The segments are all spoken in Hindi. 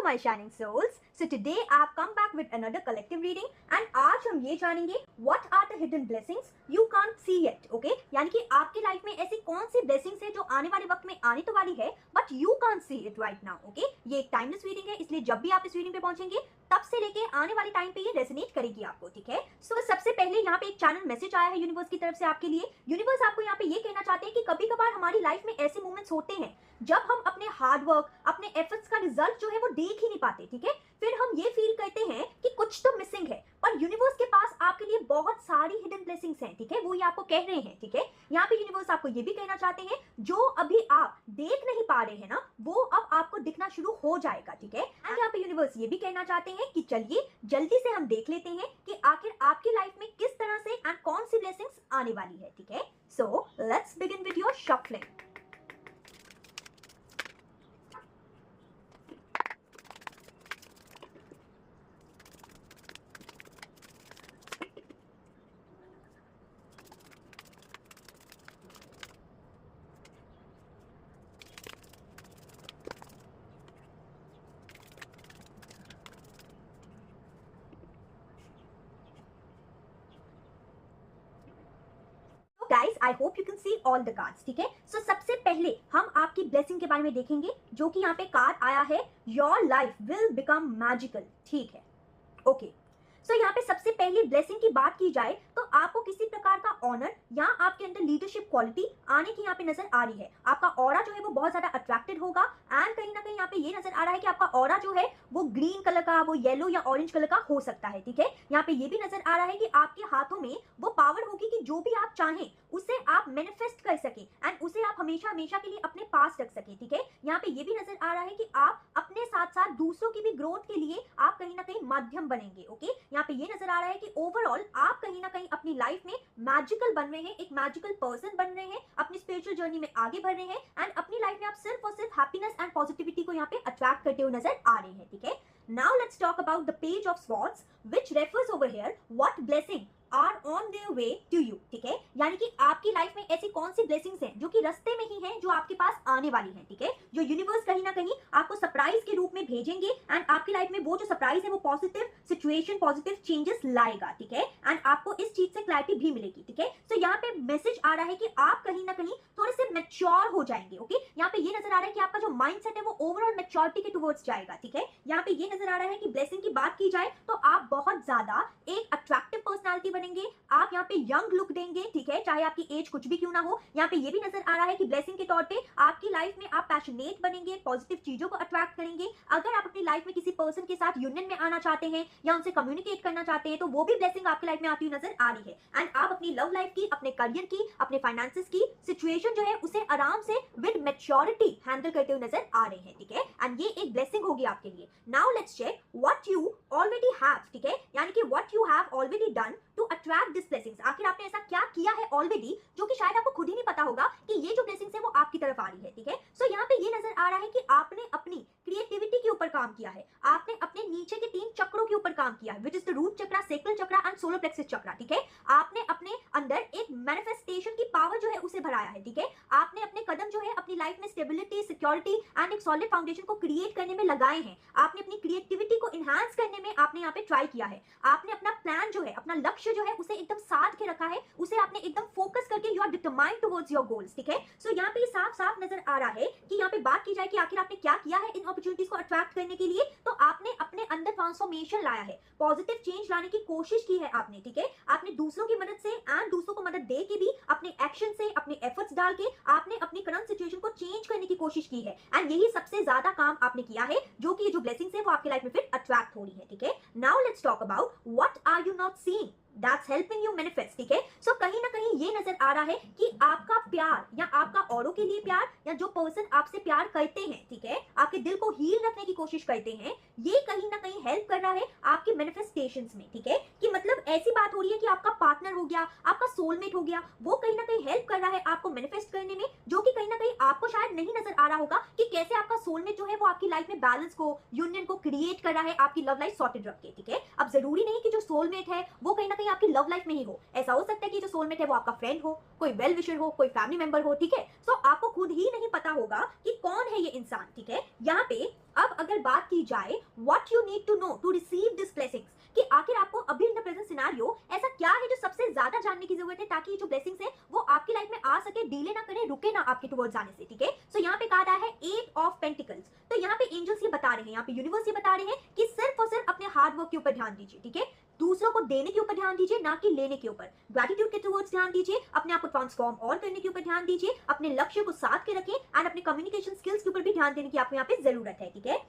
my shining souls. So today I've come back with another collective reading and आज हम ये जानेंगे what are the hidden blessings you can't see yet. Okay? यानी कि आपकी लाइफ में ऐसी कौन सी blessings है जो आने वाले वक्त में आने तो वाली है but you can't see it right now. Okay? ये एक टाइमलेस रीडिंग है, इसलिए जब भी आप इस रीडिंग पे पहुंचेंगे तब से लेके आने वाले टाइम पे ये रेजोनेट करेगी आपको, ठीक है? सो सबसे पहले यहाँ पे एक चैनल मैसेज आया है यूनिवर्स की तरफ से आपके लिए। यूनिवर्स आपको यहाँ पे ये कहना चाहते हैं कि कभी कभार हमारी लाइफ में ऐसे मोमेंट्स होते हैं जब हम अपने हार्ड वर्क, अपने एफर्ट्स का रिजल्ट जो है वो देख ही नहीं पाते, ठीक है? फिर हम ये फील करते हैं कि कुछ तो मिसिंग है, पर यूनिवर्स के पास आपके लिए बहुत सारी हिडन ब्लेसिंग्स हैं, ठीक है? वो ये आपको कह रहे हैं, ठीक है? यहाँ पे यूनिवर्स आपको ये भी कहना चाहते हैं जो अभी आप देख नहीं पा रहे हैं ना, वो अब आपको दिखना शुरू हो जाएगा, ठीक है? एंड यहाँ पे यूनिवर्स ये भी कहना चाहते हैं कि चलिए जल्दी से हम देख लेते हैं कि आखिर आपकी लाइफ में किस तरह से एंड कौन सी ब्लेसिंग्स आने वाली है, ठीक है? So let's begin with your shuffling. Guys I hope you can see all the cards, ठीक है? सो सबसे पहले हम आपकी ब्लेसिंग के बारे में देखेंगे जो कि यहाँ पे कार्ड आया है, your life will become magical, ठीक है? ओके, सो यहाँ पे सबसे पहली ब्लेसिंग की बात की जाए तो आपको किसी प्रकार का ऑनर या आपके अंदर लीडरशिप क्वालिटी आने की यहाँ पे नजर आ रही है। आपका ऑरा जो है वो बहुत ज्यादा अट्रैक्टेड होगा एंड कहीं ना कहीं यहाँ पे ये नजर आ रहा है कि आपका ऑरा जो है वो ग्रीन कलर का, वो येलो या ऑरेंज कलर का हो सकता है, ठीक है? यहाँ पे ये भी नजर आ रहा है कि आपके हाथों में वो पावर होगी कि जो भी आप चाहें उसे आप मैनिफेस्ट कर सके एंड उसे आप हमेशा हमेशा के लिए अपने पास रख सके, ठीक है? यहाँ पे ये भी नजर आ रहा है कि आप अपने साथ साथ दूसरों की भी ग्रोथ के लिए आप कहीं ना कहीं माध्यम बनेंगे, ओके? यहाँ पे ये नजर आ रहा है कि ओवरऑल आप कहीं ना कहीं अपनी लाइफ में मैजिकल बन रहे हैं, एक मैजिकल पर्सन बन रहे हैं, अपनी स्पिरिचुअल जर्नी में आगे बढ़ रहे हैं एंड अपनी लाइफ में आप सिर्फ और सिर्फ हैप्पीनेस एंड पॉजिटिविटी को यहाँ पे अट्रैक्ट करते हुए नजर आ रहे हैं, ठीक है? Now let's talk about the page of swords which refers over here what blessing are on their way to you, ठीक है? यानी कि आपकी लाइफ में ऐसी कौन सी ब्लेसिंग्स हैं जो कि रास्ते में ही हैं, जो आपके पास आने वाली हैं, ठीक है? जो यूनिवर्स कहीं ना कहीं आपको सरप्राइज के रूप में भेजेंगे एंड आपकी लाइफ में वो जो सरप्राइज है वो पॉजिटिव सिचुएशन, पॉजिटिव चेंजेस लाएगा, ठीक है? एंड आपको इस चीज से क्लैरिटी भी मिलेगी, ठीक है? तो यहाँ पे मैसेज आ रहा है कि आप कहीं ना कहीं थोड़े से मैच्योर हो जाएंगे, ओके? यहाँ पे ये नजर आ रहा है कि आपका जो माइंडसेट है वो ओवरऑल मैच्योरिटी के टुवर्ड्स जाएगा, ठीक है? यहाँ पे ये नजर आ रहा है कि ब्लेसिंग की बात की जाए तो आप बहुत ज्यादा एक अट्रैक्टिव पर्सनालिटी बनेंगे, आप यहाँ पे यंग लुक देंगे, ठीक है? चाहे आपकी एज कुछ भी क्यों ना हो। यहाँ पे ये भी नजर आ रहा है कि ब्लेसिंग के तौर पे आपकी लाइफ में आप पैशनेट बनेंगे, पॉजिटिव चीजों को अट्रैक्ट करेंगे। अगर आप अपनी लाइफ में किसी पर्सन के साथ यूनियन में आना चाहते हैं या उनसे कम्युनिकेट करना चाहते हैं तो वो भी ब्लेसिंग आपकी लाइफ में आती हुई नजर आ रही है एंड आप अपनी लव लाइफ की, अपने करियर की, अपने फाइनेंसेस की सिचुएशन जो है उसे आराम से विद मैच्योरिटी हैंडल करते हुए नजर आ रहे हैं, ठीक है? एंड ये एक ब्लेसिंग होगी आपके लिए। Now let's check what you already have, ठीक है? यानी कि what you have already done to attract this blessings. आखिर आपने ऐसा क्या किया है ऑलरेडी जो कि शायद आपको खुद ही नहीं पता होगा कि ये जो ब्लेसिंग्स है वो आपकी तरफ आ रही है, ठीक है? सो यहाँ पे ये नजर आ रहा है कि आपने अपनी क्रिएटिविटी के ऊपर काम किया है, आपने अपने नीचे के 3 चक्रों के ऊपर काम किया है, which is the root chakra, sacral chakra and solar plexus chakra, ठीक है? आपने अपने अंदर एक मैनिफेस्टेशन की पावर जो है उसे भराया है, ठीक है? आपने अपने कदम जो है अपनी लाइफ में स्टेबिलिटी, सिक्योरिटी एंड एक सॉलिड फाउंडेशन को क्रिएट करने में लगाए हैं। आपने अपनी क्रिएटिविटी को इनहांस करने में आपने यहाँ पे ट्राई किया है। आपने अपना प्लान जो है, अपना लक्ष्य जो है उसे एकदम साध के रखा है, उसे आपने एकदम फोकस करके you are determined towards your goals, ठीक है? सो यहाँ पे साफ साफ नजर आ रहा है कि यहाँ पे बात की जाए कि आखिर आपने क्या किया है इन अपॉर्चुनिटीज को अट्रैक्ट करने के लिए, तो आपने अपने अंदर ट्रांसफॉर्मेशन लाया है, पॉजिटिव चेंज लाने की कोशिश की है आपने, ठीक है? आपने दूसरों की मदद से एंड दूसरों को मदद दे के भी अपने एक्शन से, अपने एफर्ट्स डाल के आपने अपनी करंट सिचुएशन को चेंज करने की कोशिश की है एंड यही सबसे ज्यादा काम आपने किया है जो कि ये जो ब्लेसिंग्स है वो आपकी लाइफ में फिर अट्रैक्ट हो रही है, ठीक है? Now let's talk about what are you not seeing that's helping you manifest, ठीक है? सो कहीं ना कहीं ये नजर आ रहा है कि आपका प्यार या आपका औरों के लिए प्यार या जो पर्सन आपसे प्यार करते हैं, ठीक है, आपके दिल को हील रखने की कोशिश करते हैं, ये कहीं ना कहीं हेल्प कर रहा है आपके मैनिफेस्टेशंस में, ठीक है? कि मतलब ऐसी बात हो रही है कि आपका पार्टनर हो गया, आपका सोलमेट हो गया, वो कहीं ना कहीं हेल्प कर रहा है आपको मैनिफेस्ट करने में, जो कि कहीं ना कहीं आपको शायद नहीं नजर आ रहा होगा कि कैसे आपका सोलमेट जो है वो आपकी लाइफ में बैलेंस को, यूनियन को क्रिएट कर रहा है, आपकी लव लाइफ सॉर्टेड रख के, ठीक है? अब जरूरी नहीं कि जो सोलमेट है वो कहीं ना कहीं आपकी लव लाइफ में ही हो, ऐसा हो सकता है कि जो सोलमेट है वो आपका फ्रेंड हो, कोई वेल विशर हो, कोई फैमिली मेंबर हो, ठीक है? सो आपको खुद ही नहीं पता होगा कि कौन है ये इंसान, ठीक है? यहाँ पे अब अगर अगर बात की जाए what you need to know to receive this blessings, कि आखिर आपको अभी इन द प्रेजेंट सिनेरियो ऐसा क्या है जो सबसे ज्यादा जानने की जरूरत है ताकि ये जो ब्लेसिंग्स है वो आपकी लाइफ में आ सके, डिले ना करे, रुके ना आपके टुवर्ड्स आने से, ठीक है। सो यहाँ पे कहा रहा है 8 ऑफ पेंटिकल्स। तो यहाँ पे एंजल्स ये बता रहे हैं, यहाँ पे यूनिवर्स ये बता रहे हैं कि सिर्फ और सिर्फ अपने हार्ड वर्क के ऊपर ध्यान दीजिए, ठीक है। दूसरों को देने के ऊपर ध्यान दीजिए, ना कि लेने के ऊपर। ग्रेटिट्यूड के टुवर्ड्स ध्यान दीजिए, अपने आप को ट्रांसफॉर्म और करने के ऊपर ध्यान दीजिए, अपने लक्ष्य को साथ के रखें एंड अपने कम्युनिकेशन स्किल्स के ऊपर भी ध्यान देने की आपको यहाँ पे जरूरत है, ठीक है।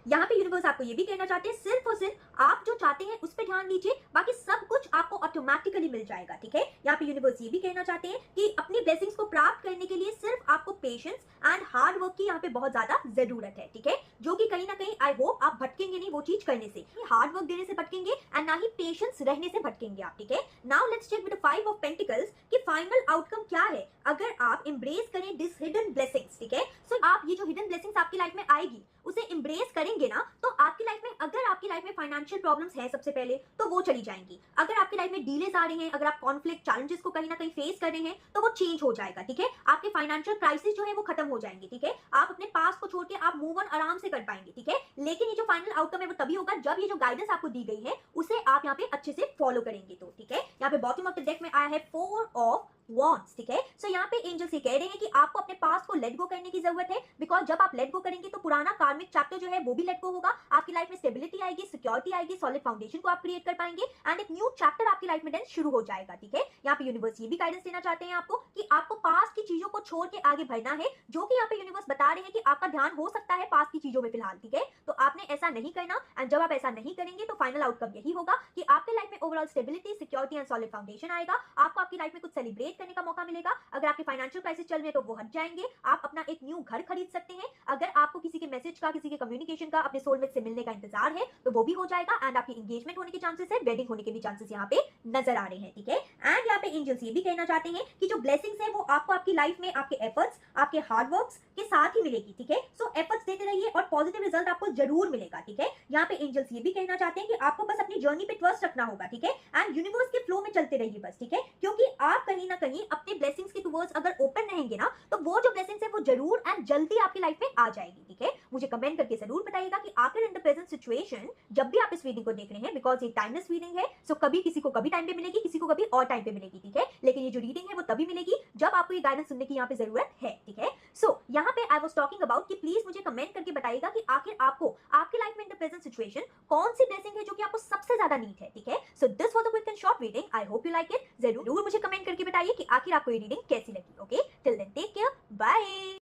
यहाँ पे यूनिवर्स आपको ये भी कहना चाहते हैं सिर्फ और सिर्फ आप जो चाहते हैं उस पर ध्यान दीजिए, बाकी सब कुछ आपको ऑटोमेटिकली मिल जाएगा, ठीक है। यहाँ पे यूनिवर्स ये भी कहना चाहते हैं कि अपनी ब्लेसिंग्स को प्राप्त करने के लिए सिर्फ आपको पेशेंस एंड हार्ड वर्क की यहाँ पे बहुत ज्यादा जरूरत है, ठीक है। जो कि कहीं ना कहीं आई होप आप भटकेंगे नहीं वो चीज करने से, हार्ड वर्क देने से भटकेंगे एंड ना ही पेशेंस रहने से भटकेंगे आप, ठीक है। Now let's check with 5 of pentacles कि फाइनल आउटकम क्या है अगर आप एम्ब्रेस करें दिस हिडन ब्लेसिंग्स, ठीक है। सो आप ये जो हिडन ब्लेसिंग्स आपकी लाइफ में आएगी उसे एम्ब्रेस करेंगे ना, तो आपकी लाइफ में, अगर आपकी लाइफ में फाइनेंशियल प्रॉब्लम्स है सबसे पहले तो वो चली जाएंगी। अगर आपकी लाइफ में डीलेस आ रहे हैं, अगर आप कॉन्फ्लिक्ट चैलेंजेस को कहीं ना कहीं फेस कर रहे हैं तो वो चेंज हो जाएगा, ठीक है। आपके फाइनेंशियल क्राइसिस जो है वो खत्म हो जाएंगे, ठीक है। आप अपने पास्ट को छोड़ के आप मूव ऑन आराम से कर पाएंगे, ठीक है। लेकिन ये जो फाइनल आउटकम है वो तभी होगा जब ये जो गाइडेंस आपको दी गई है उसे आप यहाँ पे अच्छे से फॉलो करेंगे, तो ठीक है। यहाँ पे बॉटम ऑफ द डेक में आया है 4 ऑफ वॉन्ड्स, ठीक है। सो यहाँ पे एंजल्स ये कह रहे हैं कि आपको अपने पास्ट को लेट गो करने की जरूरत है, बिकॉज जब आप लेट गो करेंगे तो पुराना कार्मिक चैप्टर जो है वो भी लेट गो होगा, आपकी लाइफ में स्टेबिलिटी आएगी, सिक्योरिटी आएगी, सॉलिड फाउंडेशन को आप क्रिएट कर पाएंगे एंड एक न्यू चैप्टर आपकी लाइफ में देन शुरू हो जाएगा, ठीक है। यहाँ पे यूनिवर्स ये भी गाइडेंस देना चाहते हैं आपको कि आपको पास्ट की चीजों को छोड़ के आगे बढ़ना है, जो कि यहाँ पे यूनिवर्स बता रहे हैं कि आपका ध्यान हो सकता है पास्ट की चीजों में फिलहाल, ठीक है। तो आपने ऐसा नहीं करना एंड जब आप ऐसा नहीं करेंगे तो फाइनल आउटकम यही होगा कि आपके लाइफ में overall stability, security and solid foundation आएगा, आपको आपकी लाइफ में कुछ सेलिब्रेट करने का मौका मिलेगा। अगर आपके फाइनेंशियल क्राइसिस चल रहे हैं तो वो हट जाएंगे, आप अपना एक न्यू घर खरीद सकते हैं। अगर आपको किसी के मैसेज का, किसी के कम्युनिकेशन का, अपने सोलमेट से मिलने का इंतजार है तो वो भी हो जाएगा एंड आपकी एंगेजमेंट होने के चांसेस है, वेडिंग होने के भी चांसेस यहाँ पे नजर आ रहे हैं, ठीक है। एंड यहाँ पे एंजल्स ये भी कहना चाहते हैं कि जो ब्लेसिंग्स है वो आपको आपकी लाइफ में आपके एफर्ट्स, आपके हार्ड वर्क्स के साथ ही मिलेगी, ठीक है। सो एफर्ट्स देते रहिए और पॉजिटिव रिजल्ट आपको जरूर मिलेगा, ठीक है। यहाँ पे एंजल्स ये भी कहना चाहते हैं कि आपको बस अपनी जर्नी पे ट्रस्ट रखना होगा, ठीक है, एंड यूनिवर्स के फ्लो में चलते रहिए बस, ठीक है। क्योंकि आप कहीं ना कहीं अपने ब्लेसिंग्स के टुवर्ड्स अगर ओपन रहेंगे ना तो वो जो ब्लेसिंग्स है वो जरूर एंड जल्दी आपकी लाइफ में आ जाएगी, ठीक है। मुझे कमेंट करके जरूर बताइएगा कि आखिर इन द प्रेजेंट सिचुएशन जब भी आप इस रीडिंग को देख रहे हैं, बिकॉज ये टाइमलेस रीडिंग है, सो कभी किसी को कभी टाइम पे मिलेगी, किसी को कभी और टाइम पे मिलेगी, ठीक है। लेकिन ये जो रीडिंग है वो तभी मिलेगी जब आपको ये गाइडेंस सुनने की यहाँ पे जरूरत है, ठीक है। सो यहाँ पे आई वाज टॉकिंग अबाउट कि प्लीज मुझे कमेंट करके बताइएगा कि आखिर आपको आपकी लाइफ में इन द प्रेजेंट सिचुएशन कौन सी ब्लेसिंग है जो कि आपको सबसे ज्यादा नीड है, ठीक है। So this was the quick and short reading, I hope you like it. जरूर मुझे कमेंट करके बताइए कि आखिर आपको ये रीडिंग कैसी लगी, okay. Till then take care, bye.